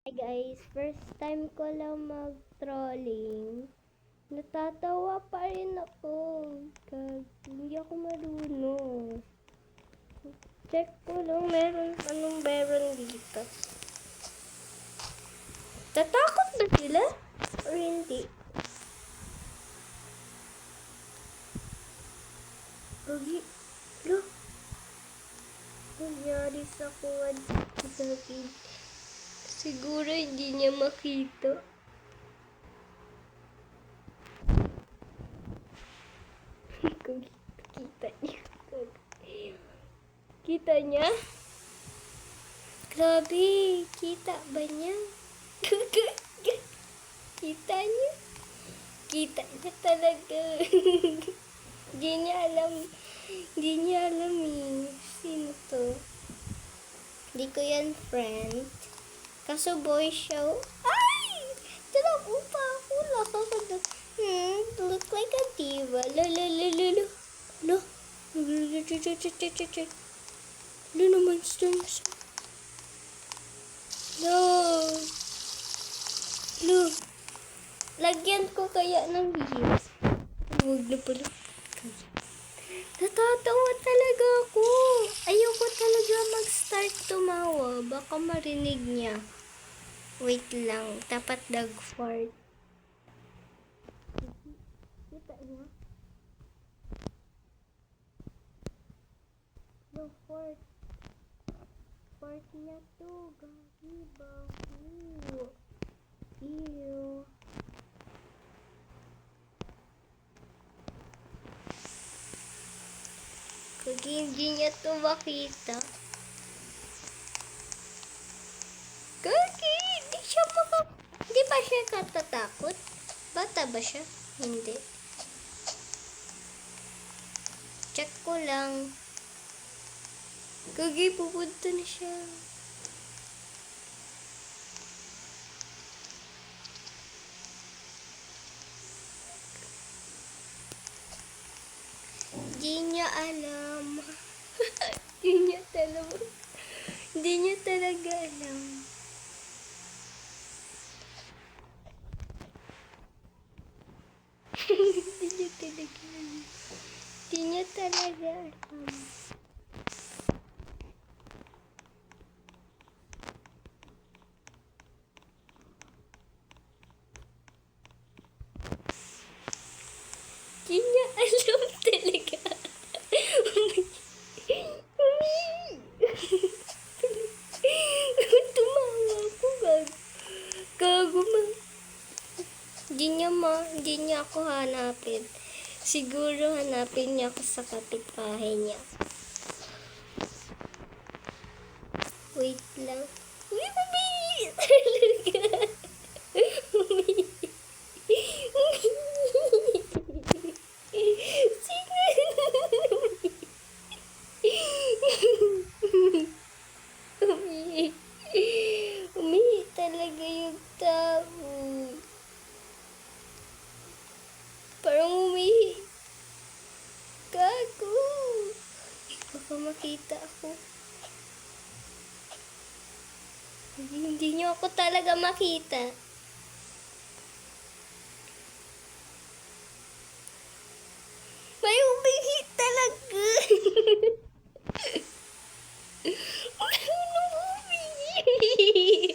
Hi guys, first time ko lang mag-trolling. Natatawa pa rin ako. Hindi ako marunong. Check ko lang anong meron dito. Tatakot ba sila? Or hindi? Lagi. Look. Nangyari sa kuwan sa akin. Siguro hindi niya makita. Kung kita niya. Kita niya? Grabe, kita ba niya? Kita niya? Kita niya talaga. Hindi niya alam eh. Sino to? Hindi ko yan friend. Kaso boy siya. Ay! Tinapo pa ako. Nakakagod. Look like a diva. Lo. Lo naman siya. Lo. Lagyan ko kaya ng bihis. Huwag na pala. Natatawa talaga ako. Ayoko talaga mag-start tumawa. Baka marinig niya. Wait lang. Dapat nag-fart. Kita niya? No-fart. Fart niya to. Gagi, bago. Ew. Kagi hindi niya to makita. Kagi, hindi ba siya katatakot? Bata ba siya? Hindi. Check ko lang. Kagi, pupunta na siya. Hindi niya alam. Hindi niya talaga alam. Hindi niya talaga alam. Hindi niya alam talaga. Tumawa ako, gago man. Hindi niya ako hanapin. Siguro hanapin niya ako sa kapitbahay niya. Wait lang. Uy, mami! Talaga. Umihi talaga yung tao. Parang umihi. Gago. Baka makita ako. Hindi niyo ako talaga makita. May umihi talaga. Ano umihi?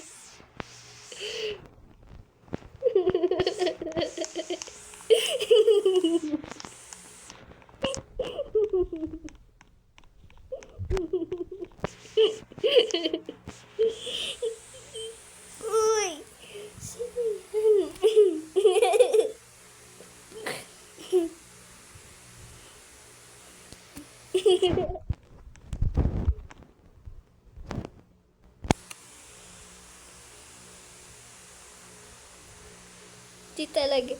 Uy! Sino yan? Di talaga.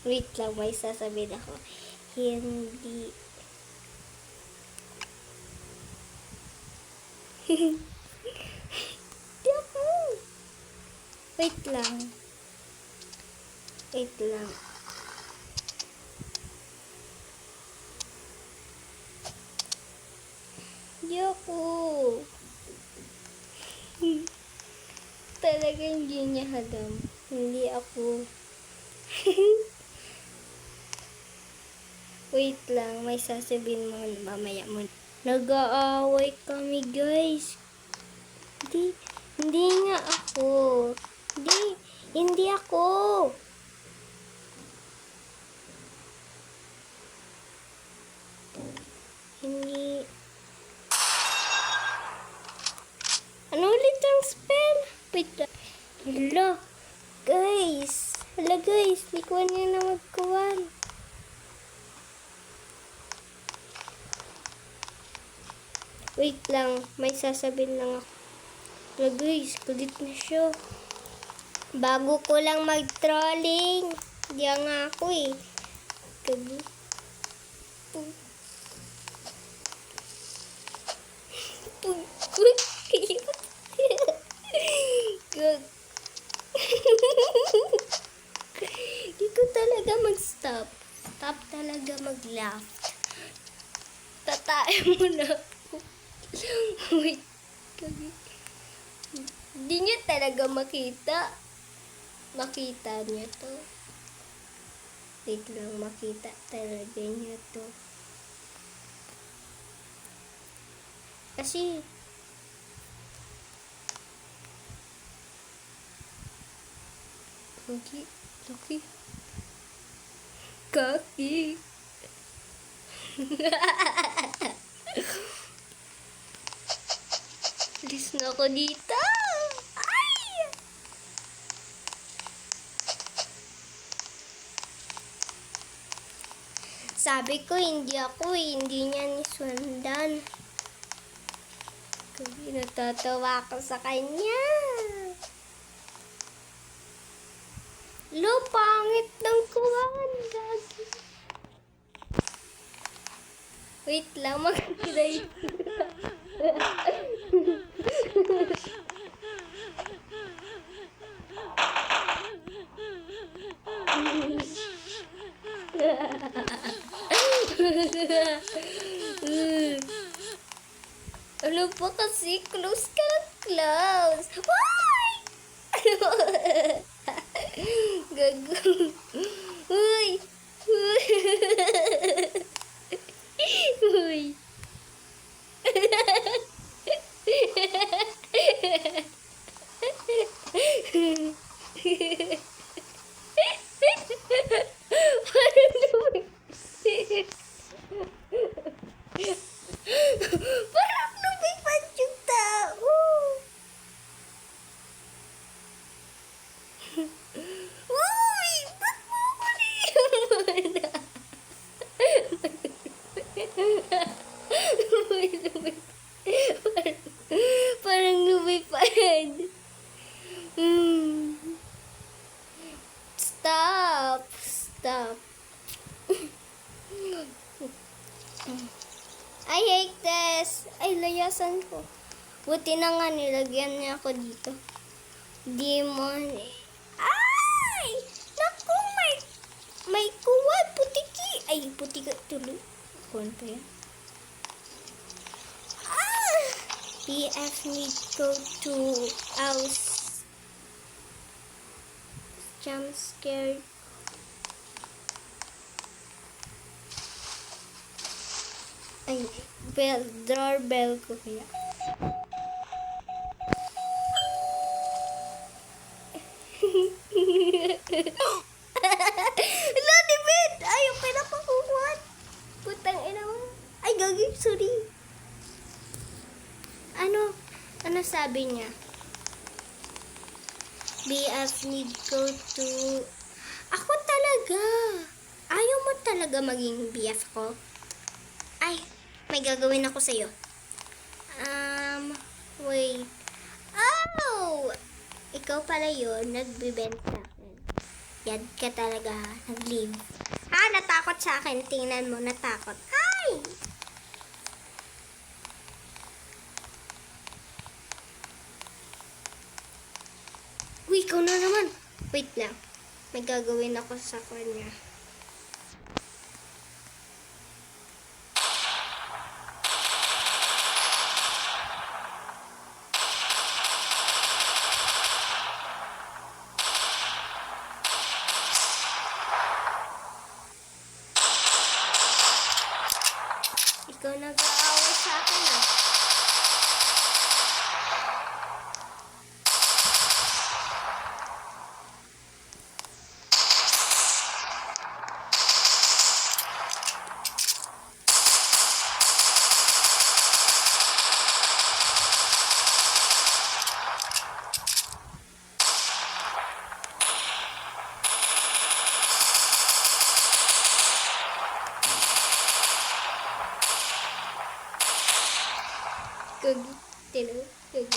Wait lang, may sasabihin ako. Hindi. Di ako. Wait lang. Wait lang. Hindi Hindi ako. Talaga hindi niya hadam. Hindi ako. Wait lang, may sasabihin mo mamaya mo. Nag-aaway kami, guys. Hindi nga ako. Hindi ako. Hindi. Ano ulit ang spell? Wait lang. Hala, guys. Likuan niya na magkuhan. Wait lang, may sasabihin lang ako. Hala, guys, kulit na siya. Bago ko lang mag-trolling. Hindi nga ako eh. Gabi. Hindi ko talaga mag-stop. Stop talaga mag-laugh. Tatae mo na ako. Wait. Hindi niya talaga makita. Makita niya to. Wait lang, makita talaga niya to. Kasi Kaki. Alis na ako dito. Ay! Sabi ko, hindi ako eh. Hindi niya nisundan. Kasi natatawa ako sa kanya. Lo, pangit ng kuwan. Gagi. Wait lang, mag-try. Ano pa kasi? Close ka lang, close. Why? Gago. Uy. Uy. Parang lumipad yung tao. Uy! Ba't mo ako niyaman? Parang lumipad. Stop. I hate this. Ay, layasan ko. Buti na nga nilagyan niya ako dito. Demon. Ay! Naku, may kuwan. Putiki. Ay, putika tuloy. Kuwan pa yan. PF need go to house. Jump scared. Ay, doorbell ko kaya. Hello, David! Ayaw pinapakukuhan. Putang ina mo. Ay, gagi, sorry. Ano sabi niya? BF need go to... Ako talaga. Ayaw mo talaga maging BF ko? Ay, may gagawin ako sa'yo. Wait. Oh! Ikaw pala yun, nagbibenta sa akin. Yan ka talaga, nag-leave. Natakot sa akin. Tingnan mo, natakot. Ay! Uy, ikaw na naman. Wait lang. May gagawin ako sa kanya. na. Gag. Tino. Gag.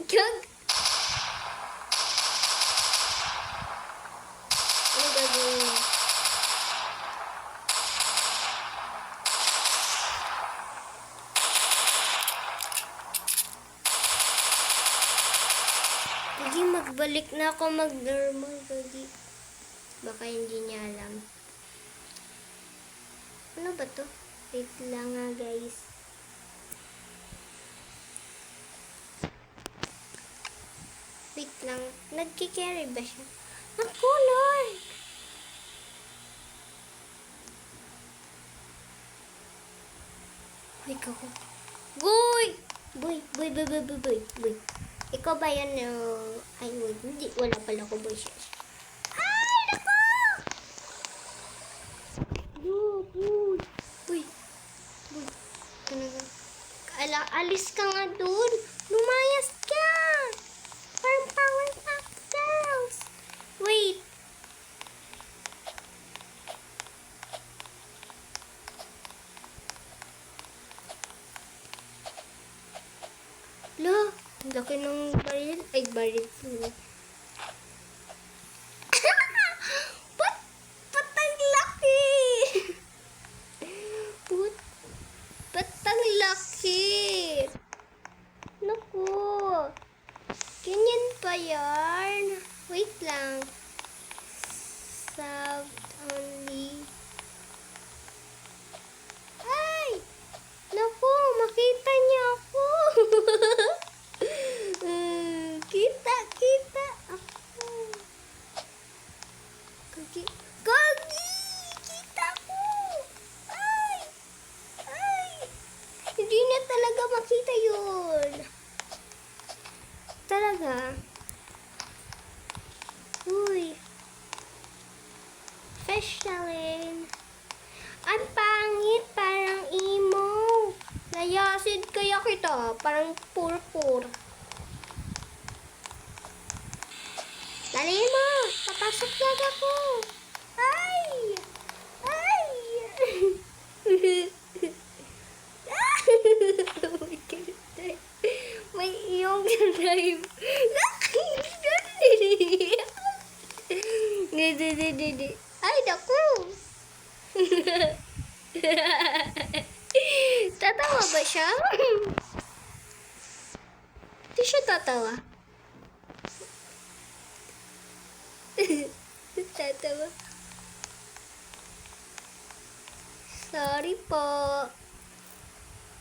Gag. Ano gagawin mo? Gagi, magbalik na ako mag-normal, Gagi. Baka hindi niya alam. Ano ba to? Wait lang nga, guys. Wait lang. Nagkikarry ba siya? Naku, Lord! Uy, kako. Boy! Boy! Boy, boy, boy, boy, boy, boy. Ikaw ba yan? Ay, wait. Hindi. Wala pala ko, boy. Ay, naku! Boy, boy. Boy. Boy. Talaga. Alis ka nga dun. Lumayas ka! Parang Powerpuff Girls. Wait. Lo, ang laki ng baril. Ay, baril. Ba't ang laki? Ba't ang laki? Naku. Ganyan pa yan. Wait lang. Sub only. Ay! Naku, makita niya ako. Kita ako. Gagi! Kita ko! Ay! Hindi na talaga makita yun. Talaga? Uy. Specialin. Ang pangit, parang emo. Layasid kaya kita, parang purpur. Dali mo, papasok lang ako. Ay! Oh my God. May iyong drive. Ay, naku. Tatawa ba siya? Hindi siya tatawa. Tatawa. Sorry po.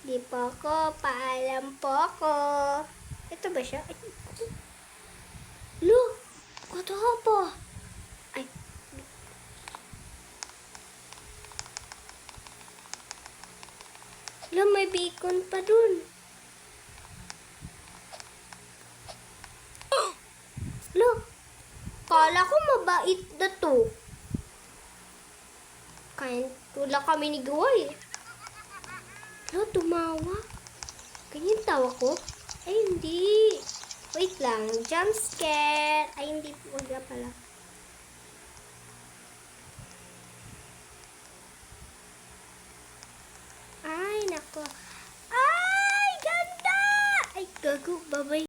Di po ako. Paalam po ako. Ito ba siya? Lo! Kato po. Ay. Lo, may bacon pa dun. Lo, kala ko mabait na to. Kaya wala kami ni Goy. Lo, tumawa. Ganyan tawa ko? Ay, hindi. Wait lang. Jump scare. Ay, hindi. Wala pala. Ay, nako. Ay, ganda! Ay, gago. Babay.